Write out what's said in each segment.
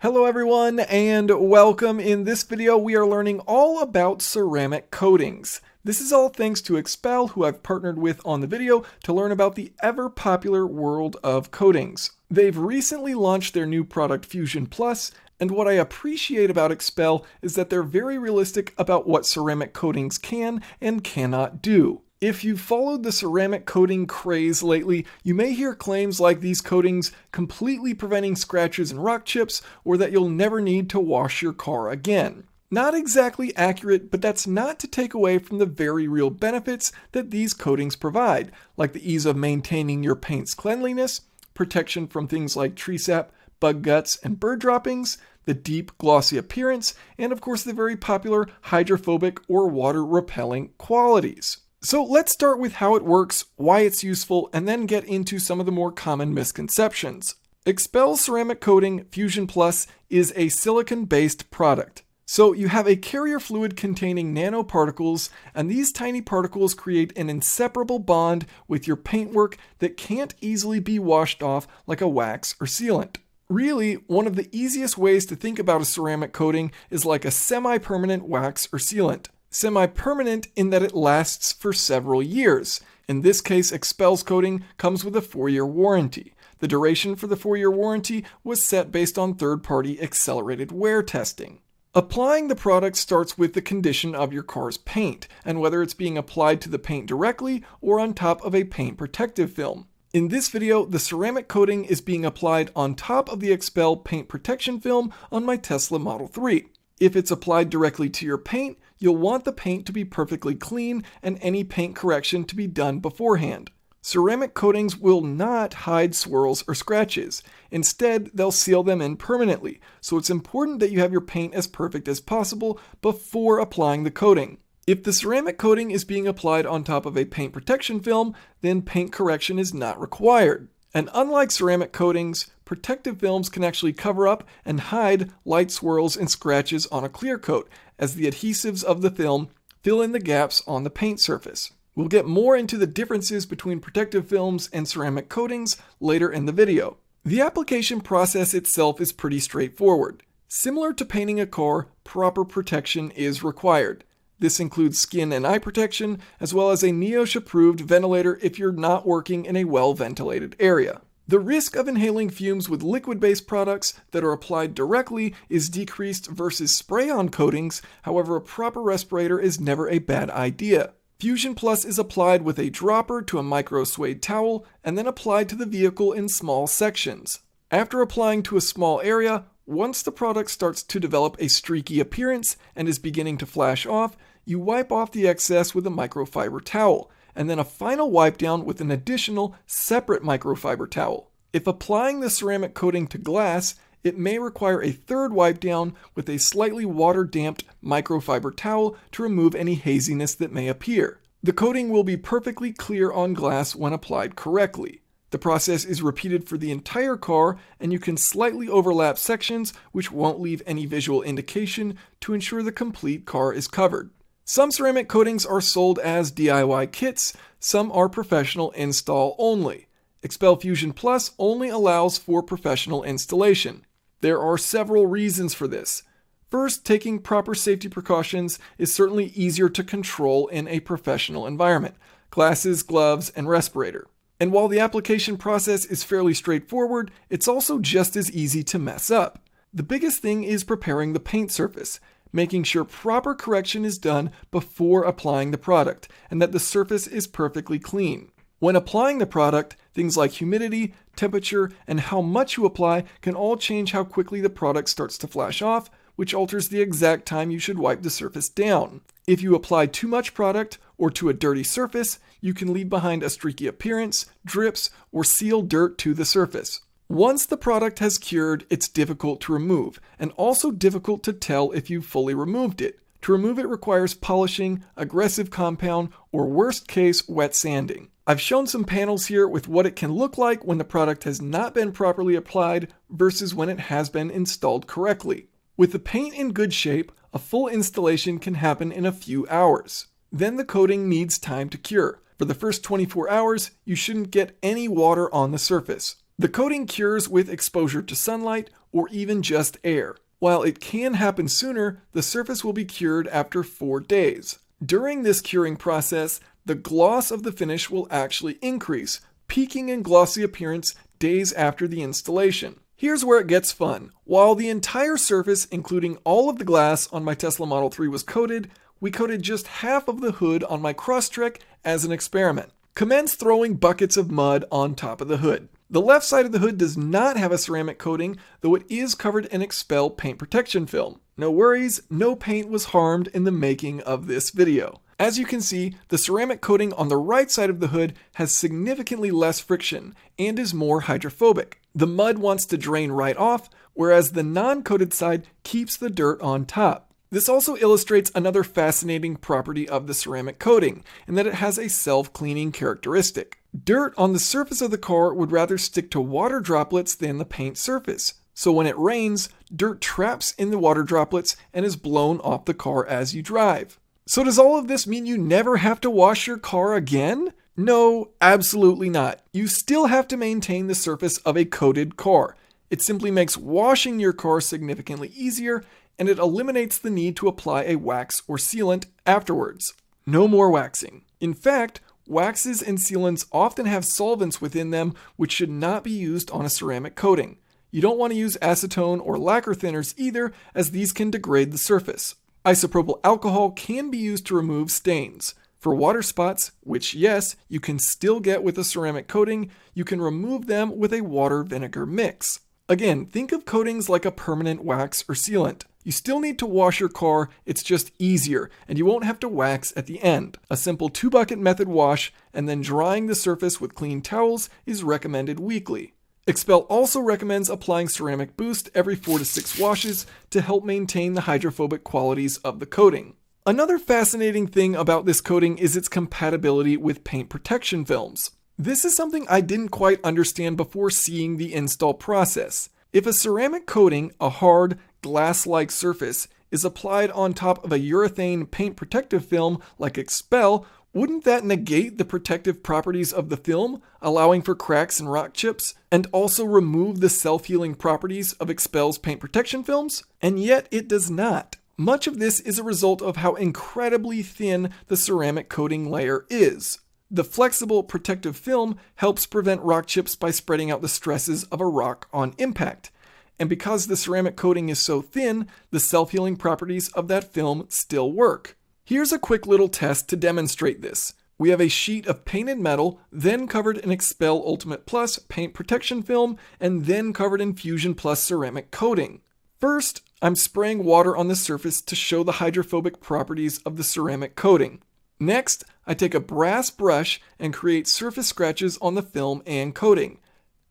Hello everyone and welcome. In this video we are learning all about ceramic coatings. This is all thanks to XPEL, who I've partnered with on the video to learn about the ever popular world of coatings. They've recently launched their new product Fusion Plus, and what I appreciate about XPEL is that they're very realistic about what ceramic coatings can and cannot do. If you've followed the ceramic coating craze lately, you may hear claims like these coatings completely preventing scratches and rock chips, or that you'll never need to wash your car again. Not exactly accurate, but that's not to take away from the very real benefits that these coatings provide, like the ease of maintaining your paint's cleanliness, protection from things like tree sap, bug guts, and bird droppings, the deep glossy appearance, and of course the very popular hydrophobic or water repelling qualities. So let's start with how it works, why it's useful, and then get into some of the more common misconceptions. XPEL's ceramic coating Fusion Plus is a silicon-based product. So you have a carrier fluid containing nanoparticles, and these tiny particles create an inseparable bond with your paintwork that can't easily be washed off like a wax or sealant. Really, one of the easiest ways to think about a ceramic coating is like a semi-permanent wax or sealant. Semi-permanent in that it lasts for several years. In this case, XPEL's coating comes with a 4-year warranty. The duration for the 4-year warranty was set based on third-party accelerated wear testing. Applying the product starts with the condition of your car's paint, and whether it's being applied to the paint directly or on top of a paint protective film. In this video, the ceramic coating is being applied on top of the XPEL paint protection film on my Tesla Model 3. If it's applied directly to your paint, you'll want the paint to be perfectly clean and any paint correction to be done beforehand. Ceramic coatings will not hide swirls or scratches. Instead, they'll seal them in permanently, so it's important that you have your paint as perfect as possible before applying the coating. If the ceramic coating is being applied on top of a paint protection film, then paint correction is not required. And unlike ceramic coatings, protective films can actually cover up and hide light swirls and scratches on a clear coat, as the adhesives of the film fill in the gaps on the paint surface. We'll get more into the differences between protective films and ceramic coatings later in the video. The application process itself is pretty straightforward. Similar to painting a car, proper protection is required. This includes skin and eye protection, as well as a NIOSH-approved ventilator if you're not working in a well-ventilated area. The risk of inhaling fumes with liquid-based products that are applied directly is decreased versus spray-on coatings. However, a proper respirator is never a bad idea. Fusion Plus is applied with a dropper to a micro suede towel and then applied to the vehicle in small sections. After applying to a small area, once the product starts to develop a streaky appearance and is beginning to flash off, you wipe off the excess with a microfiber towel, and then a final wipe down with an additional separate microfiber towel. If applying the ceramic coating to glass, it may require a third wipe down with a slightly water-damped microfiber towel to remove any haziness that may appear. The coating will be perfectly clear on glass when applied correctly. The process is repeated for the entire car, and you can slightly overlap sections which won't leave any visual indication to ensure the complete car is covered. Some ceramic coatings are sold as DIY kits, some are professional install only. XPEL Fusion Plus only allows for professional installation. There are several reasons for this. First, taking proper safety precautions is certainly easier to control in a professional environment. Glasses, gloves, and respirator. And while the application process is fairly straightforward, it's also just as easy to mess up. The biggest thing is preparing the paint surface, making sure proper correction is done before applying the product, and that the surface is perfectly clean. When applying the product, things like humidity, temperature, and how much you apply can all change how quickly the product starts to flash off, which alters the exact time you should wipe the surface down. If you apply too much product or to a dirty surface, you can leave behind a streaky appearance, drips, or seal dirt to the surface. Once the product has cured, it's difficult to remove, and also difficult to tell if you've fully removed it. To remove it requires polishing, aggressive compound, or worst case, wet sanding. I've shown some panels here with what it can look like when the product has not been properly applied versus when it has been installed correctly. With the paint in good shape, a full installation can happen in a few hours. Then the coating needs time to cure. For the first 24 hours, you shouldn't get any water on the surface. The coating cures with exposure to sunlight or even just air. While it can happen sooner, the surface will be cured after 4 days. During this curing process, the gloss of the finish will actually increase, peaking in glossy appearance days after the installation. Here's where it gets fun. While the entire surface, including all of the glass on my Tesla Model 3 was coated, we coated just half of the hood on my Crosstrek as an experiment. Commence throwing buckets of mud on top of the hood. The left side of the hood does not have a ceramic coating, though it is covered in XPEL paint protection film. No worries, no paint was harmed in the making of this video. As you can see, the ceramic coating on the right side of the hood has significantly less friction and is more hydrophobic. The mud wants to drain right off, whereas the non-coated side keeps the dirt on top. This also illustrates another fascinating property of the ceramic coating, in that it has a self-cleaning characteristic. Dirt on the surface of the car would rather stick to water droplets than the paint surface. So when it rains, dirt traps in the water droplets and is blown off the car as you drive. So does all of this mean you never have to wash your car again? No, absolutely not. You still have to maintain the surface of a coated car. It simply makes washing your car significantly easier, and it eliminates the need to apply a wax or sealant afterwards. No more waxing. In fact, waxes and sealants often have solvents within them which should not be used on a ceramic coating. You don't want to use acetone or lacquer thinners either, as these can degrade the surface. Isopropyl alcohol can be used to remove stains. For water spots, which yes, you can still get with a ceramic coating, you can remove them with a water vinegar mix. Again, think of coatings like a permanent wax or sealant. You still need to wash your car, it's just easier, and you won't have to wax at the end. A simple 2-bucket method wash and then drying the surface with clean towels is recommended weekly. XPEL also recommends applying ceramic boost every 4 to 6 washes to help maintain the hydrophobic qualities of the coating. Another fascinating thing about this coating is its compatibility with paint protection films. This is something I didn't quite understand before seeing the install process. If a ceramic coating, a hard, glass-like surface, is applied on top of a urethane paint protective film like XPEL, wouldn't that negate the protective properties of the film, allowing for cracks and rock chips, and also remove the self-healing properties of XPEL's paint protection films? And yet it does not. Much of this is a result of how incredibly thin the ceramic coating layer is. The flexible protective film helps prevent rock chips by spreading out the stresses of a rock on impact. And because the ceramic coating is so thin, the self-healing properties of that film still work. Here's a quick little test to demonstrate this. We have a sheet of painted metal, then covered in XPEL Ultimate Plus paint protection film, and then covered in Fusion Plus ceramic coating. First, I'm spraying water on the surface to show the hydrophobic properties of the ceramic coating. Next, I take a brass brush and create surface scratches on the film and coating.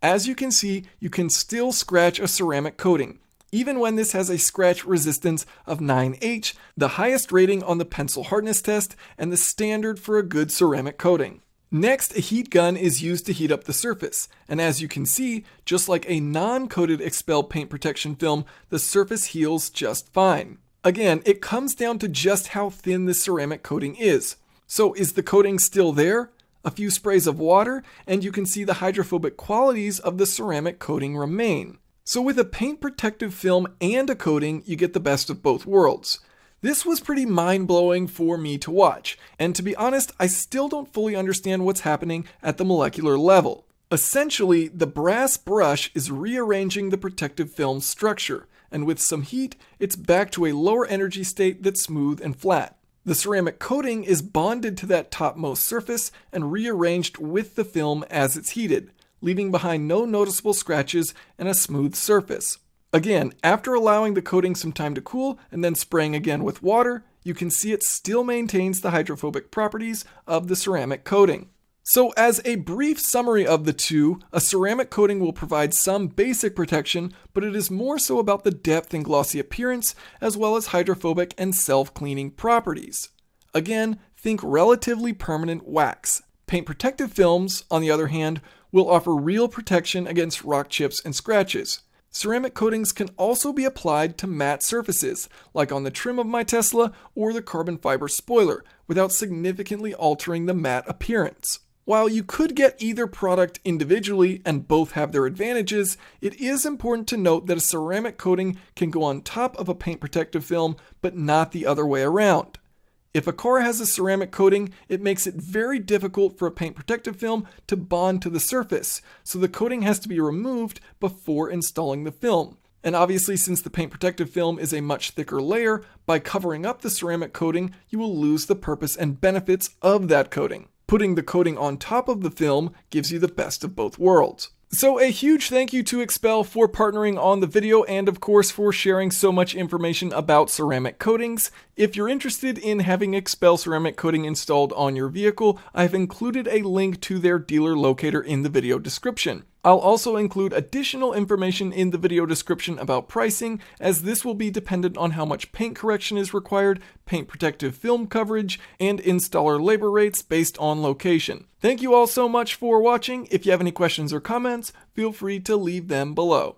As you can see, you can still scratch a ceramic coating, even when this has a scratch resistance of 9H, the highest rating on the pencil hardness test and the standard for a good ceramic coating. Next, a heat gun is used to heat up the surface, and as you can see, just like a non-coated XPEL paint protection film, the surface heals just fine. Again, it comes down to just how thin the ceramic coating is. So is the coating still there? A few sprays of water, and you can see the hydrophobic qualities of the ceramic coating remain. So with a paint protective film and a coating, you get the best of both worlds. This was pretty mind-blowing for me to watch, and to be honest, I still don't fully understand what's happening at the molecular level. Essentially, the brass brush is rearranging the protective film structure, and with some heat, it's back to a lower energy state that's smooth and flat. The ceramic coating is bonded to that topmost surface and rearranged with the film as it's heated, leaving behind no noticeable scratches and a smooth surface. Again, after allowing the coating some time to cool and then spraying again with water, you can see it still maintains the hydrophobic properties of the ceramic coating. So as a brief summary of the two, a ceramic coating will provide some basic protection, but it is more so about the depth and glossy appearance, as well as hydrophobic and self-cleaning properties. Again, think relatively permanent wax. Paint protective films, on the other hand, will offer real protection against rock chips and scratches. Ceramic coatings can also be applied to matte surfaces, like on the trim of my Tesla or the carbon fiber spoiler, without significantly altering the matte appearance. While you could get either product individually and both have their advantages, it is important to note that a ceramic coating can go on top of a paint protective film, but not the other way around. If a car has a ceramic coating, it makes it very difficult for a paint protective film to bond to the surface, so the coating has to be removed before installing the film. And obviously, since the paint protective film is a much thicker layer, by covering up the ceramic coating, you will lose the purpose and benefits of that coating. Putting the coating on top of the film gives you the best of both worlds. So a huge thank you to XPEL for partnering on the video and of course for sharing so much information about ceramic coatings. If you're interested in having XPEL ceramic coating installed on your vehicle, I've included a link to their dealer locator in the video description. I'll also include additional information in the video description about pricing, as this will be dependent on how much paint correction is required, paint protective film coverage, and installer labor rates based on location. Thank you all so much for watching. If you have any questions or comments, feel free to leave them below.